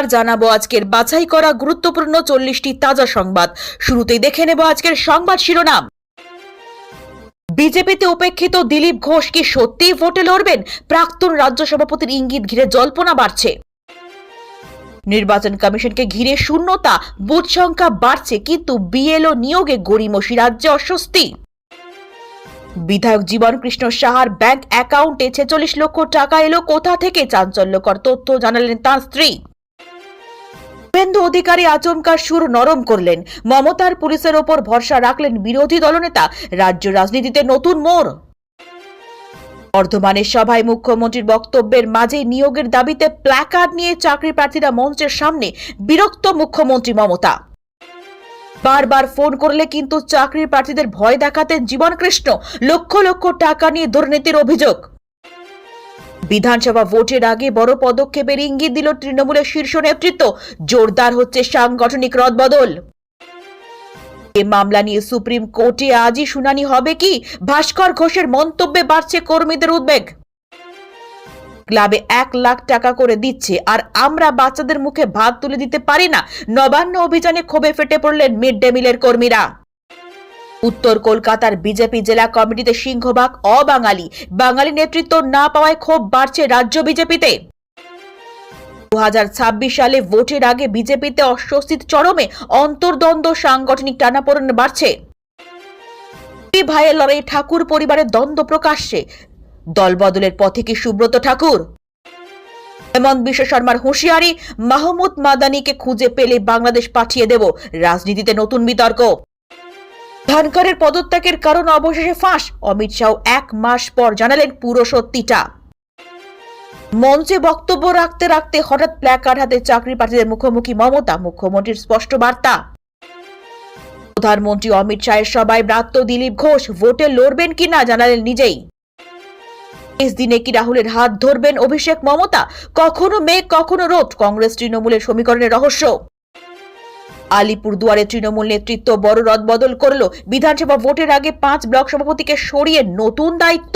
নমস্কার, জানাবো আজকের বাছাই করা গুরুত্বপূর্ণ 40টি তাজা সংবাদ। শুরুতেই দেখে নেব আজকের সংবাদ শিরোনাম। বিজেপিতে উপেক্ষিত দিলীপ ঘোষ কি সত্যিই ভোটে লড়বেন? প্রাক্তন রাজ্য সভাপতির ইঙ্গিত ঘিরে জল্পনা বাড়ছে। নির্বাচন কমিশনকে ঘিরে শূন্যতা, বুথ সংখ্যা বাড়ছে, কিন্তু বিএলও নিয়োগে গড়িমসি রাজ্যে অস্বস্তি। বিধায়ক জীবন কৃষ্ণ সাহার ব্যাংক অ্যাকাউন্টে 46 লক্ষ টাকা এলো কোথা থেকে? চাঞ্চল্যকর তথ্য জানালেন তাঁর স্ত্রী। শুভেন্দু অধিকারী আচমকা সুর নরম করলেন। মমতার পুলিশের ওপর ভরসা রাখলেন বিরোধী দলনেতা। রাজ্য রাজনীতিতে নতুন মোড়। বর্ধমানের সভায় মুখ্যমন্ত্রীর বক্তব্যের মাঝে নিয়োগের দাবিতে প্ল্যাকার্ড নিয়ে চাকরি প্রার্থীরা মঞ্চের সামনে। বিরক্ত মুখ্যমন্ত্রী মমতা। বারবার ফোন করলে কিন্তু চাকরির প্রার্থীদের ভয় দেখাতেন জীবন কৃষ্ণ। লক্ষ লক্ষ টাকা নিয়ে দুর্নীতির অভিযোগ। বিধানসভা ভোটের আগে বড় পদক্ষেপের ইঙ্গিত দিল তৃণমূলের শীর্ষ নেতৃত্ব। জোরদার হচ্ছে সাংগঠনিক রদবদল। এই মামলা নিয়ে সুপ্রিম কোর্টে আজই শুনানি হবে কি? ভাস্কর ঘোষের মন্তব্যে বাড়ছে কর্মীদের উদ্বেগ। ক্লাবে 1 লাখ টাকা করে দিচ্ছে, আর আমরা বাচ্চাদের মুখে ভাত তুলে দিতে পারি না। নবান্ন অভিযানে ক্ষোভে ফেটে পড়লেন মিড ডে মিলের কর্মীরা। উত্তর কলকাতার বিজেপি জেলা কমিটিতে সিংহভাগ অবাঙালি। বাঙালি নেতৃত্ব না পাওয়ায় ক্ষোভ বাড়ছে রাজ্য বিজেপিতে। 2026 সালে ভোটের আগে বিজেপিতে অস্বস্তির চরমে। অন্তর্দ্বন্দ্ব, সাংগঠনিক টানাপোড়েন বাড়ছে। ভাইয়ের লড়াই, ঠাকুর পরিবারের দ্বন্দ্ব প্রকাশ্যে। দলবদলের পথে কি সুব্রত ঠাকুর? হেমন্ত বিশ্ব শর্মার হুঁশিয়ারি, মাহমুদ মাদানিকে খুঁজে পেলে বাংলাদেশ পাঠিয়ে দেব। রাজনীতিতে নতুন বিতর্ক। ধনখড়ের পদত্যাগের কারণ অবশেষে ফাঁস। অমিত শাহ 1 মাস পর জানালেন পুরো সত্যিটা। মঞ্চে বক্তব্য রাখতে রাখতে হঠাৎ প্ল্যাকার্ড হাতে চাকরি প্রার্থীদের মুখোমুখি মমতা। মুখ্যমন্ত্রীর স্পষ্ট বার্তা। প্রধানমন্ত্রী অমিত শাহের সভায় ব্রাত্য দিলীপ ঘোষ। ভোটে লড়বেন কিনা জানালেন নিজেই। শেষ দিনে কি রাহুলের হাত ধরবেন অভিষেক মমতা? কখনো মেঘ কখনো রোদ, কংগ্রেস তৃণমূলের সমীকরণের রহস্য। আলিপুরদুয়ারে তৃণমূল নেতৃত্ব বড় রদবদল করলো। বিধানসভা ভোটের আগে 5 ব্লক সভাপতিকে সরিয়ে নতুন দায়িত্ব।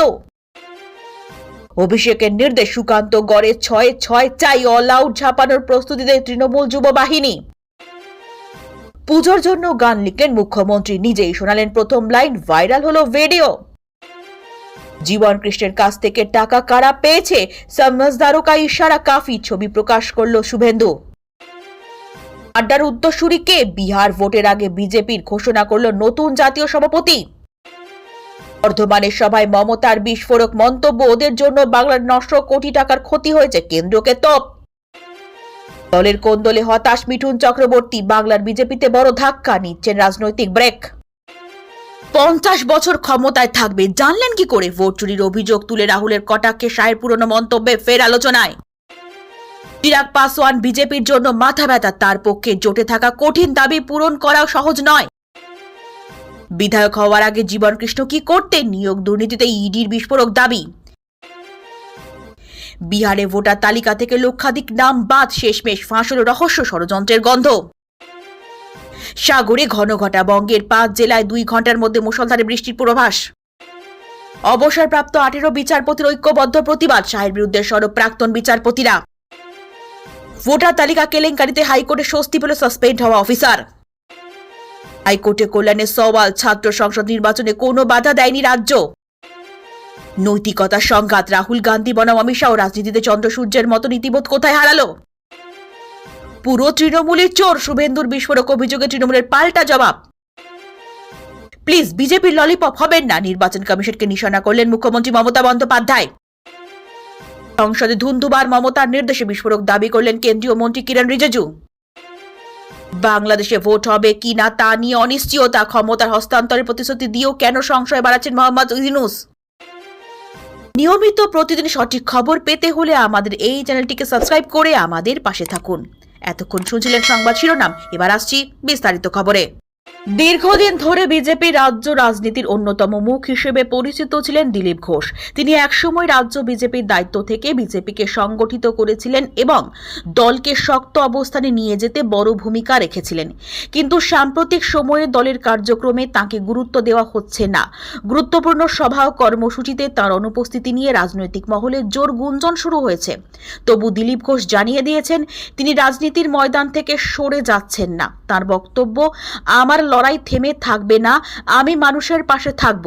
অভিষেকের নির্দেশ, সুকান্ত গড়ে 6-6 চাই। অল আউট ঝাঁপানোর প্রস্তুতিতে তৃণমূল যুব বাহিনী। পুজোর জন্য গান লিখলেন মুখ্যমন্ত্রী নিজেই, শোনালেন প্রথম লাইন। ভাইরাল হলো ভিডিও। জীবন কৃষ্ণের কাছ থেকে টাকা কারা পেয়েছে? সমঝদারো কা ইশারা কাফি, ছবি প্রকাশ করলো শুভেন্দু। আড্ডার উত্তরসূরি কে? বিহার ভোটের আগে বিজেপির ঘোষণা করলো নতুন জাতীয় সভাপতি। বর্ধমানের সভায় মমতার বিস্ফোরক মন্তব্য, ওদের জন্য বাংলার 900 কোটি টাকার ক্ষতি হয়েছে, কেন্দ্রকে তোপ। দলের কোন্দলে হতাশ মিঠুন চক্রবর্তী। বাংলার বিজেপিতে বড় ধাক্কা, নিচ্ছেন রাজনৈতিক ব্রেক। 50 বছর ক্ষমতায় থাকবে জানলেন কি করে? ভোট চুরির অভিযোগ তুলে রাহুলের কটাক্ষে শাহের পুরনো মন্তব্যে ফের আলোচনায়। চিরাগ পাসওয়ান বিজেপির জন্য মাথা ব্যথা। তার পক্ষে জোটে থাকা কঠিন, দাবি পূরণ করাও সহজ নয়। বিধায়ক হওয়ার আগে জীবন কৃষ্ণ কি করতেন? নিয়োগ দুর্নীতিতে ইডির বিস্ফোরক দাবি। বিহারে ভোটার তালিকা থেকে লক্ষাধিক নাম বাদ, শেষমেশ ফাঁস হল রহস্য, ষড়যন্ত্রের গন্ধ। সাগরে ঘন ঘটা, বঙ্গের 5 জেলায় 2 ঘন্টার মধ্যে মুষলধারে বৃষ্টির পূর্বাভাস। অবসরপ্রাপ্ত 18 বিচারপতির ঐক্যবদ্ধ প্রতিবাদ। শাহের বিরুদ্ধে সরব প্রাক্তন বিচারপতিরা। ভোটার তালিকা কেলেঙ্কারিতে হাইকোর্টে স্বস্তি পেল সাসপেন্ড হওয়া অফিসার। হাইকোর্টে কল্যাণের সওয়াল, ছাত্র সংসদ নির্বাচনে কোনো বাধা দেয়নি রাজ্য। নৈতিকতার সংঘাত, রাহুল গান্ধী বনাম অমিত শাহ। রাজনীতিতে চন্দ্রসূর্যের মতো নীতিবোধ কোথায় হারালো? পুরো তৃণমূলের চোর, শুভেন্দুর বিস্ফোরক অভিযোগে তৃণমূলের পাল্টা জবাব। প্লিজ বিজেপির ললিপপ হবেন না, নির্বাচন কমিশনকে নিশানা করলেন মুখ্যমন্ত্রী মমতা বন্দ্যোপাধ্যায়। সংসদে ধুন্ধুবার, মমতার নির্দেশে বিস্ফোরক দাবি করলেন কেন্দ্রীয় মন্ত্রী কিরণ রিজিজু। বাংলাদেশে ভোট হবে কি না তা নিয়ে অনিশ্চয়তা। ক্ষমতার হস্তান্তরের প্রতিশ্রুতি দিয়েও কেন সংশয় বাড়াচ্ছেন মোহাম্মদ ইউনূস? নিয়মিত প্রতিদিন সঠিক খবর পেতে হলে আমাদের এই চ্যানেলটিকে সাবস্ক্রাইব করে আমাদের পাশে থাকুন। এতক্ষণ শুনছিলেন সংবাদ শিরোনাম, এবার আসছি বিস্তারিত খবরে। দীর্ঘদিন ধরে বিজেপি রাজ্য রাজনীতির অন্যতম মুখ হিসেবে পরিচিত ছিলেন দিলীপ ঘোষ। তিনি একসময় রাজ্য বিজেপির দায়িত্ব থেকে বিজেপিকে সংগঠিত করেছিলেন এবং দলকে শক্ত অবস্থানে নিয়ে যেতে বড় ভূমিকা রেখেছিলেন। কিন্তু সাম্প্রতিক সময়ে দলের কার্যক্রমে তাঁকে গুরুত্ব দেওয়া হচ্ছে না। গুরুত্বপূর্ণ সভা ও কর্মসূচিতে তাঁর অনুপস্থিতি নিয়ে রাজনৈতিক মহলে জোর গুঞ্জন শুরু হয়েছে। তবু দিলীপ ঘোষ জানিয়ে দিয়েছেন, তিনি রাজনীতির ময়দান থেকে সরে যাচ্ছেন না। তাঁর বক্তব্য, আমার লড়াই থেমে থাকবে না, আমি মানুষের পাশে থাকব।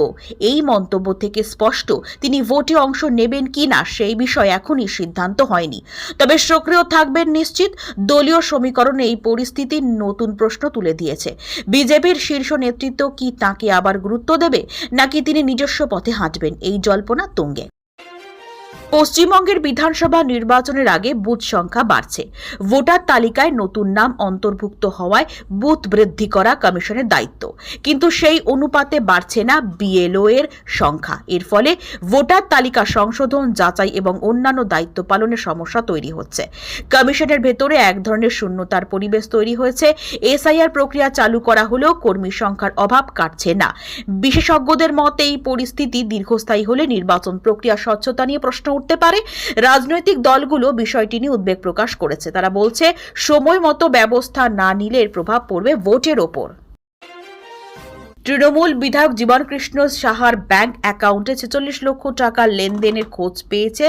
এই মন্তব্য থেকে স্পষ্ট তিনি ভোটে অংশ নেবেন কিনা সেই বিষয়ে এখনই সিদ্ধান্ত হয়নি। তবে সক্রিয় থাকবেন নিশ্চিত। দলীয় সমীকরণে এই পরিস্থিতি নতুন প্রশ্ন তুলে দিয়েছে। বিজেপির শীর্ষ নেতৃত্ব কি তাঁকে আবার গুরুত্ব দেবে, নাকি তিনি নিজস্ব পথে হাঁটবেন, এই জল্পনা তুঙ্গে। পশ্চিমবঙ্গের বিধানসভা নির্বাচনের আগে বুথ সংখ্যা বাড়ছে। ভোটার তালিকায় নতুন নাম অন্তর্ভুক্ত হওয়ায় বুথ বৃদ্ধি করা কমিশনের দায়িত্ব, কিন্তু সেই অনুপাতে বাড়ছে না বিএলও এর সংখ্যা। এর ফলে ভোটার তালিকা সংশোধন, যাচাই এবং অন্যান্য দায়িত্ব পালনের সমস্যা তৈরি হচ্ছে। কমিশনের ভেতরে এক ধরনের শূন্যতার পরিবেশ তৈরি হয়েছে। এসআইআর প্রক্রিয়া চালু করা হলেও কর্মী সংখ্যার অভাব কাটছে না। বিশেষজ্ঞদের মতে এই পরিস্থিতি দীর্ঘস্থায়ী হলে নির্বাচন প্রক্রিয়া স্বচ্ছতা নিয়ে প্রশ্ন উঠতে পারে। রাজনৈতিক দলগুলো বিষয়টি নিয়ে উদ্বেগ প্রকাশ করেছে। তারা বলছে, সময় মতো ব্যবস্থা না নিলে এর প্রভাব পড়বে ভোটের ওপর। তৃণমূল বিধায়ক জীবনকৃষ্ণ সাহার ব্যাংক অ্যাকাউন্টে 46 লক্ষ টাকা লেনদেনের খোঁজ পেয়েছে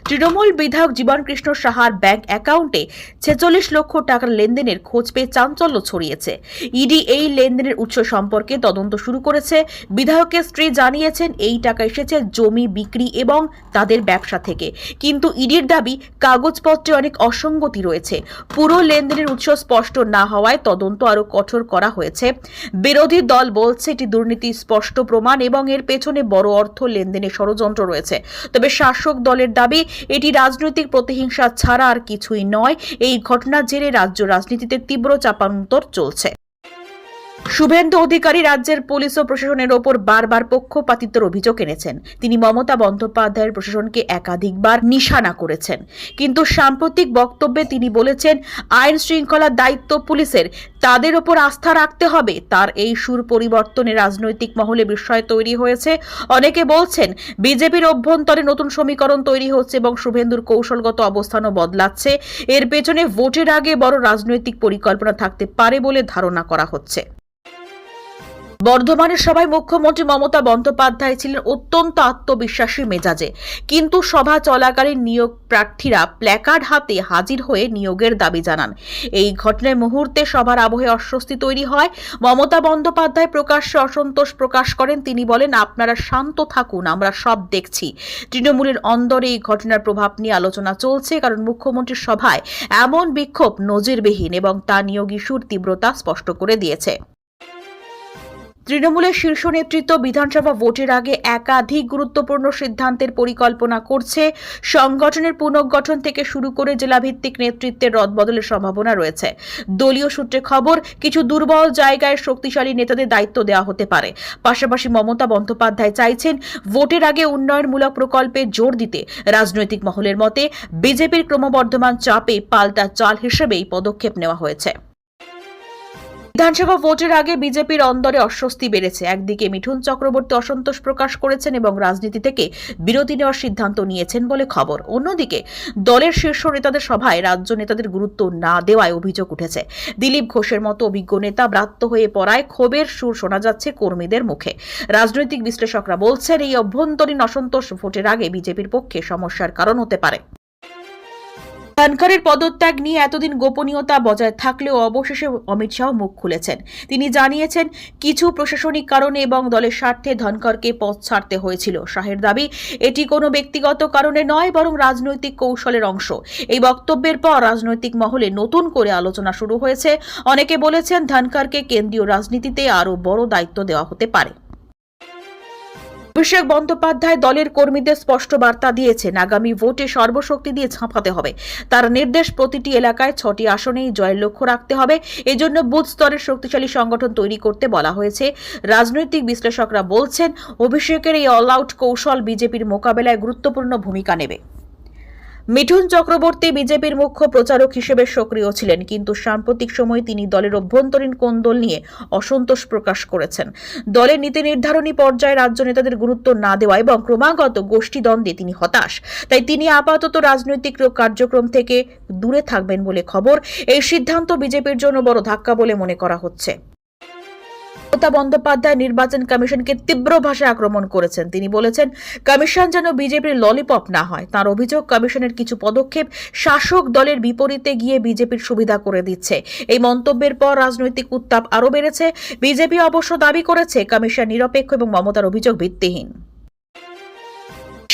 তৃণমূল বিধায়ক জীবনকৃষ্ণ সাহার ব্যাংক অ্যাকাউন্টে 46 লক্ষ টাকার লেনদেনের খোঁজ পেয়ে চাঞ্চল্য ছড়িয়েছে। ইডি এই লেনদেনের উৎস সম্পর্কে তদন্ত শুরু করেছে। বিধায়কের স্ত্রী জানিয়েছেন, এই টাকা এসেছে জমি বিক্রি এবং তাদের ব্যবসা থেকে। কিন্তু ইডির দাবি, কাগজপত্রে অনেক অসঙ্গতি রয়েছে। পুরো লেনদেনের উৎস স্পষ্ট না হওয়ায় তদন্ত আরও কঠোর করা হয়েছে। বিরোধী দল বলছে, এটি দুর্নীতি স্পষ্ট প্রমাণ এবং এর পেছনে বড় অর্থ লেনদেনের ষড়যন্ত্র রয়েছে। তবে শাসক দলের দাবি, এটি রাজনৈতিক প্রতিহিংসা ছাড়া আর কিছুই নয়। এই ঘটনার জেরে রাজ্য রাজনীতিতে তীব্র চাপান্তর চলছে। শুভেন্দু অধিকারী রাজ্যের পুলিশ ও প্রশাসনের ওপর বারবার পক্ষপাতিত্বের অভিযোগ এনেছেন। তিনি মমতা বন্দ্যোপাধ্যায়ের প্রশাসনকে একাধিকবার নিশানা করেছেন। কিন্তু সাম্প্রতিক বক্তব্যে তিনি বলেছেন, আইন শৃঙ্খলার দায়িত্ব পুলিশের, তাদের ওপর আস্থা রাখতে হবে। তার এই সুর পরিবর্তনে রাজনৈতিক মহলে বিস্ময় তৈরি হয়েছে। অনেকে বলছেন, বিজেপির অভ্যন্তরে নতুন সমীকরণ তৈরি হচ্ছে এবং শুভেন্দুর কৌশলগত অবস্থানও বদলাচ্ছে। এর পেছনে ভোটের আগে বড় রাজনৈতিক পরিকল্পনা থাকতে পারে বলে ধারণা করা হচ্ছে। বর্ধমানের সভায় মুখ্যমন্ত্রী মমতা বন্দ্যোপাধ্যায় ছিলেন অত্যন্ত আত্মবিশ্বাসী মেজাজে, কিন্তু সভা চলাকালীন নিয়োগ প্রার্থীরা প্ল্যাকার্ড হাতে হাজির হয়ে নিয়োগের দাবি জানান। এই ঘটনায় মুহূর্তে সভার আবহে অস্বস্তি তৈরি হয়। মমতা বন্দ্যোপাধ্যায় প্রকাশ্যে অসন্তোষ প্রকাশ করেন। তিনি বলেন, আপনারা শান্ত থাকুন, আমরা সব দেখছি। তৃণমূলের অন্দরে এই ঘটনার প্রভাব নিয়ে আলোচনা চলছে, কারণ মুখ্যমন্ত্রীর সভায় এমন বিক্ষোভ নজিরবিহীন এবং তা নিয়োগ ইস্যুর তীব্রতা স্পষ্ট করে দিয়েছে। তৃণমূলের শীর্ষ নেতৃত্ব বিধানসভা ভোটের আগে একাধিক গুরুত্বপূর্ণ সিদ্ধান্তের পরিকল্পনা করছে। সংগঠনের পুনর্গঠন থেকে শুরু করে জেলাভিত্তিক নেতৃত্বের রদবদলের সম্ভাবনা রয়েছে। দলীয় সূত্রে খবর, কিছু দুর্বল জায়গায় শক্তিশালী নেতাদের দায়িত্ব দেওয়া হতে পারে। পাশাপাশি মমতা বন্দ্যোপাধ্যায় চাইছেন ভোটের আগে উন্নয়নমূলক প্রকল্পে জোর দিতে। রাজনৈতিক মহলের মতে, বিজেপির ক্রমবর্ধমান চাপে পাল্টা চাল হিসেবে এই পদক্ষেপ নেওয়া হয়েছে। বিধানসভা ভোটের আগে বিজেপির অন্দরে অস্বস্তি বেড়েছে। একদিকে মিঠুন চক্রবর্তী অসন্তোষ প্রকাশ করেছেন এবং রাজনীতি থেকে বিরতি নেওয়ার সিদ্ধান্ত নিয়েছেন বলে খবর। অন্যদিকে দলের শীর্ষ নেতাদের সভায় রাজ্য নেতাদের গুরুত্ব না দেওয়ায় অভিযোগ উঠেছে। দিলীপ ঘোষের মতো অভিজ্ঞ নেতা ব্রাত্য হয়ে পড়ায় ক্ষোভের সুর শোনা যাচ্ছে কর্মীদের মুখে। রাজনৈতিক বিশ্লেষকরা বলছেন, এই অভ্যন্তরীণ অসন্তোষ ভোটের আগে বিজেপির পক্ষে সমস্যার কারণ হতে পারে। ধনখড়ের পদত্যাগ নিয়ে এতদিন গোপনীয়তা বজায় থাকলেও অবশেষে অমিত শাহ মুখ খুলেছেন। তিনি জানিয়েছেন, কিছু প্রশাসনিক কারণে এবং দলের স্বার্থে ধনখড়কে পদ ছাড়তে হয়েছিল। শাহের দাবি, এটি কোনো ব্যক্তিগত কারণে নয়, বরং রাজনৈতিক কৌশলের অংশ। এই বক্তব্যের পর রাজনৈতিক মহলে নতুন করে আলোচনা শুরু হয়েছে। অনেকে বলেছেন, ধনখড়কে কেন্দ্রীয় রাজনীতিতে আরও বড় দায়িত্ব দেওয়া হতে পারে। অভিষেক বন্দ্যোপাধ্যায় দলের কর্মীদের স্পষ্ট বার্তা দিয়েছেন, আগামী ভোটে সর্বশক্তি দিয়ে ঝাঁপাতে হবে। তার নির্দেশ, প্রতিটি এলাকায় 6টি আসনেই জয়ের লক্ষ্য রাখতে হবে। এজন্য বুথ স্তরের শক্তিশালী সংগঠন তৈরি করতে বলা হয়েছে। রাজনৈতিক বিশ্লেষকরা বলছেন, অভিষেকের এই অল আউট কৌশল বিজেপির মোকাবেলায় গুরুত্বপূর্ণ ভূমিকা নেবে। মিঠুন চক্রবর্তী বিজেপির মুখ্য প্রচারক হিসেবে সক্রিয় ছিলেন, কিন্তু সাম্প্রতিক সময়ে তিনি দলের অভ্যন্তরীণ কোন্দল নিয়ে অসন্তোষ প্রকাশ করেছেন। দলের নীতি নির্ধারণী পর্যায়ে রাজ্য নেতাদের গুরুত্ব না দেওয়া এবং ক্রমাগত গোষ্ঠীদ্বন্দ্বে তিনি হতাশ। তাই তিনি আপাতত রাজনৈতিক কার্যক্রম থেকে দূরে থাকবেন বলে খবর। এই সিদ্ধান্ত বিজেপির জন্য বড় ধাক্কা বলে মনে করা হচ্ছে। মমতা বন্দ্যোপাধ্যায় নির্বাচন কমিশনকে তীব্র ভাষায় আক্রমণ করেছেন। তিনি বলেছেন, কমিশন যেন বিজেপির ললিপপ না হয়। তার অভিযোগ, কমিশনের কিছু পদক্ষেপ শাসক দলের বিপরীতে গিয়ে বিজেপির সুবিধা করে দিচ্ছে। এই মন্তব্যের পর রাজনৈতিক উত্তাপ আরও বেড়েছে। বিজেপি অবশ্য দাবি করেছে কমিশন নিরপেক্ষ এবং মমতার অভিযোগ ভিত্তিহীন।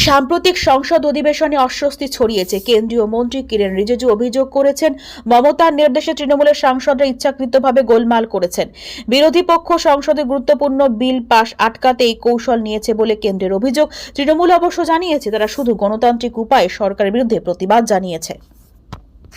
সাম্প্রতিক সংসদ অধিবেশনে অস্বস্তি ছড়িয়েছে। কেন্দ্রীয় মন্ত্রী কিরেন রিজিজু অভিযোগ করেছেন, মমতার নির্দেশে তৃণমূলের সাংসদরা ইচ্ছাকৃতভাবে গোলমাল করেছেন। বিরোধী পক্ষ সংসদে গুরুত্বপূর্ণ বিল পাশ আটকাতে এই কৌশল নিয়েছে বলে কেন্দ্রের অভিযোগ। তৃণমূল অবশ্য জানিয়েছে, তারা শুধু গণতান্ত্রিক উপায়ে সরকারের বিরুদ্ধে প্রতিবাদ জানিয়েছে।